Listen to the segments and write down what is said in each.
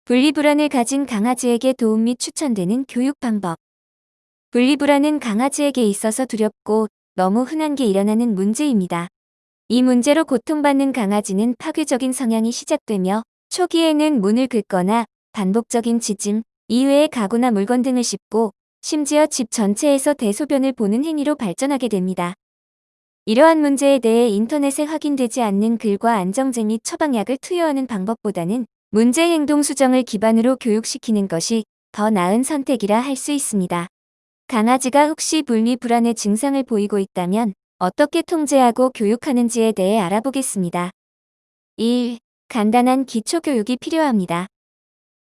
분리불안을 가진 강아지에게 도움 및 추천되는 교육 방법. 분리불안은 강아지에게 있어서 두렵고 너무 흔한 게 일어나는 문제입니다. 이 문제로 고통받는 강아지는 파괴적인 성향이 시작되며 초기에는 문을 긁거나 반복적인 짖음, 이외의 가구나 물건 등을 씹고 심지어 집 전체에서 대소변을 보는 행위로 발전하게 됩니다. 이러한 문제에 대해 인터넷에 확인되지 않는 글과 안정제 및 처방약을 투여하는 방법보다는 문제 행동 수정을 기반으로 교육시키는 것이 더 나은 선택이라 할 수 있습니다. 강아지가 혹시 분리불안의 증상을 보이고 있다면 어떻게 통제하고 교육하는지에 대해 알아보겠습니다. 1. 간단한 기초교육이 필요합니다.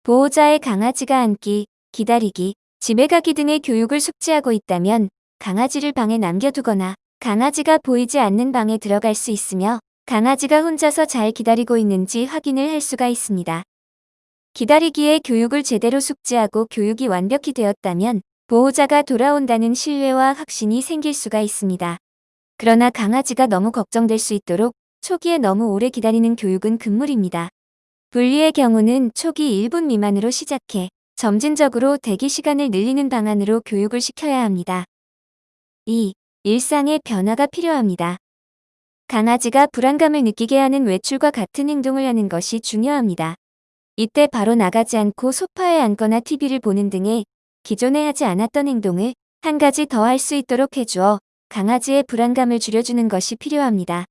보호자의 강아지가 앉기, 기다리기, 집에 가기 등의 교육을 숙지하고 있다면 강아지를 방에 남겨두거나 강아지가 보이지 않는 방에 들어갈 수 있으며 강아지가 혼자서 잘 기다리고 있는지 확인을 할 수가 있습니다. 기다리기의 교육을 제대로 숙지하고 교육이 완벽히 되었다면 보호자가 돌아온다는 신뢰와 확신이 생길 수가 있습니다. 그러나 강아지가 너무 걱정될 수 있도록 초기에 너무 오래 기다리는 교육은 금물입니다. 분리의 경우는 초기 1분 미만으로 시작해 점진적으로 대기 시간을 늘리는 방안으로 교육을 시켜야 합니다. 2. 일상의 변화가 필요합니다. 강아지가 불안감을 느끼게 하는 외출과 같은 행동을 하는 것이 중요합니다. 이때 바로 나가지 않고 소파에 앉거나 TV를 보는 등의 기존에 하지 않았던 행동을 한 가지 더 할 수 있도록 해주어 강아지의 불안감을 줄여주는 것이 필요합니다.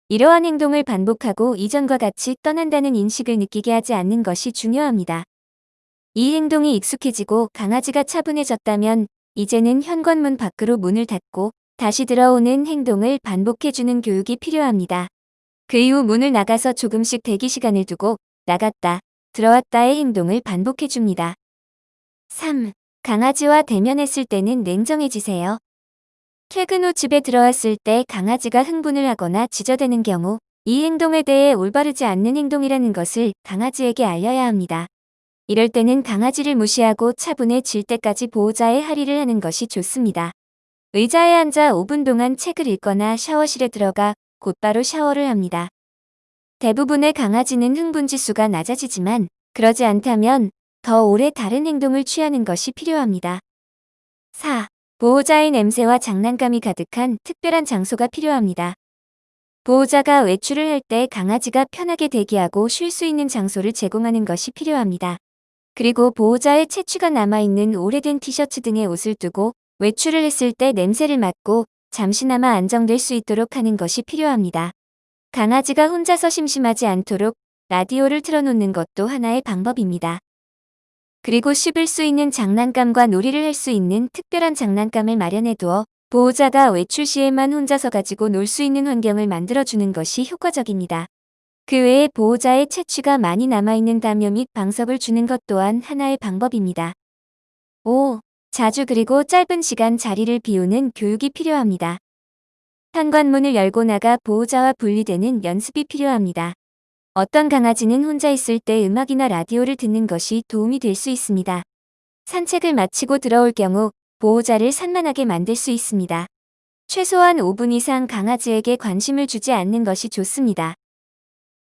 이러한 행동을 반복하고 이전과 같이 떠난다는 인식을 느끼게 하지 않는 것이 중요합니다. 이 행동이 익숙해지고 강아지가 차분해졌다면 이제는 현관문 밖으로 문을 닫고 다시 들어오는 행동을 반복해주는 교육이 필요합니다. 그 이후 문을 나가서 조금씩 대기 시간을 두고 나갔다, 들어왔다의 행동을 반복해줍니다. 3. 강아지와 대면했을 때는 냉정해지세요. 퇴근 후 집에 들어왔을 때 강아지가 흥분을 하거나 지저대는 경우 이 행동에 대해 올바르지 않는 행동이라는 것을 강아지에게 알려야 합니다. 이럴 때는 강아지를 무시하고 차분해질 때까지 보호자의 할애를 하는 것이 좋습니다. 의자에 앉아 5분 동안 책을 읽거나 샤워실에 들어가 곧바로 샤워를 합니다. 대부분의 강아지는 흥분 지수가 낮아지지만 그러지 않다면 더 오래 다른 행동을 취하는 것이 필요합니다. 4. 보호자의 냄새와 장난감이 가득한 특별한 장소가 필요합니다. 보호자가 외출을 할 때 강아지가 편하게 대기하고 쉴 수 있는 장소를 제공하는 것이 필요합니다. 그리고 보호자의 체취가 남아있는 오래된 티셔츠 등의 옷을 두고 외출을 했을 때 냄새를 맡고 잠시나마 안정될 수 있도록 하는 것이 필요합니다. 강아지가 혼자서 심심하지 않도록 라디오를 틀어놓는 것도 하나의 방법입니다. 그리고 씹을 수 있는 장난감과 놀이를 할 수 있는 특별한 장난감을 마련해두어 보호자가 외출 시에만 혼자서 가지고 놀 수 있는 환경을 만들어주는 것이 효과적입니다. 그 외에 보호자의 체취가 많이 남아있는 담요 및 방석을 주는 것 또한 하나의 방법입니다. 5. 자주 그리고 짧은 시간 자리를 비우는 교육이 필요합니다. 현관문을 열고 나가 보호자와 분리되는 연습이 필요합니다. 어떤 강아지는 혼자 있을 때 음악이나 라디오를 듣는 것이 도움이 될 수 있습니다. 산책을 마치고 들어올 경우 보호자를 산만하게 만들 수 있습니다. 최소한 5분 이상 강아지에게 관심을 주지 않는 것이 좋습니다.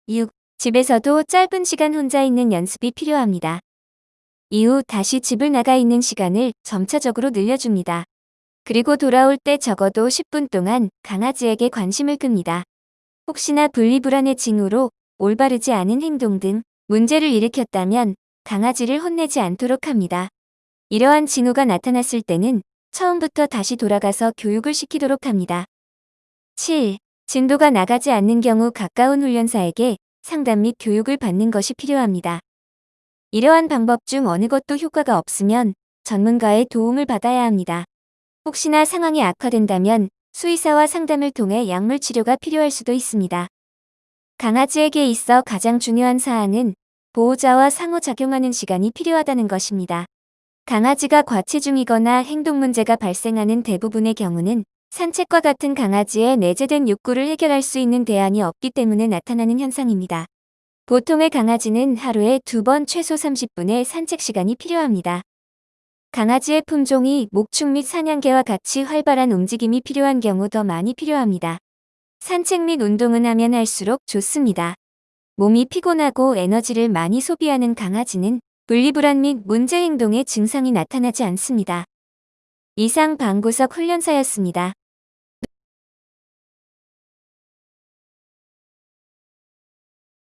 6. 집에서도 짧은 시간 혼자 있는 연습이 필요합니다. 이후 다시 집을 나가 있는 시간을 점차적으로 늘려줍니다. 그리고 돌아올 때 적어도 10분 동안 강아지에게 관심을 끕니다. 혹시나 분리불안의 징후로 올바르지 않은 행동 등 문제를 일으켰다면 강아지를 혼내지 않도록 합니다. 이러한 징후가 나타났을 때는 처음부터 다시 돌아가서 교육을 시키도록 합니다. 7. 진도가 나가지 않는 경우 가까운 훈련사에게 상담 및 교육을 받는 것이 필요합니다. 이러한 방법 중 어느 것도 효과가 없으면 전문가의 도움을 받아야 합니다. 혹시나 상황이 악화된다면 수의사와 상담을 통해 약물 치료가 필요할 수도 있습니다. 강아지에게 있어 가장 중요한 사항은 보호자와 상호작용하는 시간이 필요하다는 것입니다. 강아지가 과체중이거나 행동 문제가 발생하는 대부분의 경우는 산책과 같은 강아지의 내재된 욕구를 해결할 수 있는 대안이 없기 때문에 나타나는 현상입니다. 보통의 강아지는 하루에 2번 최소 30분의 산책 시간이 필요합니다. 강아지의 품종이 목축 및 사냥개와 같이 활발한 움직임이 필요한 경우 더 많이 필요합니다. 산책 및 운동은 하면 할수록 좋습니다. 몸이 피곤하고 에너지를 많이 소비하는 강아지는 분리불안 및 문제 행동의 증상이 나타나지 않습니다. 이상 방구석 훈련사였습니다.